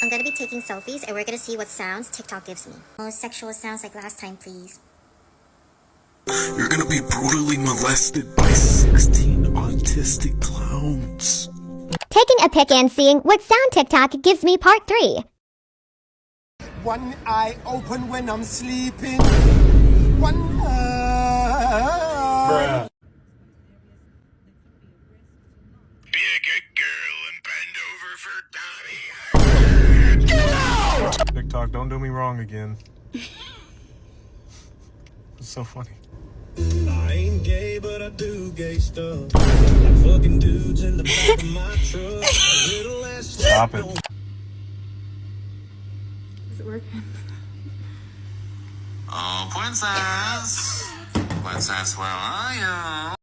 I'm gonna be taking selfies and we're gonna see what sounds TikTok gives me. No sexual sounds like last time, please. You're gonna be brutally molested by 16 autistic clowns. Taking a pic and seeing what sound TikTok gives me part 3. One eye open when I'm sleeping. One eye. Be a good girl and bend over for Daddy. Get out! TikTok, don't do me wrong again. It's so funny. I ain't gay, but I do gay stuff. Like fucking dudes in the back of my truck. A little less. Stop it. Is it working? Oh, princess. Princess, where are you?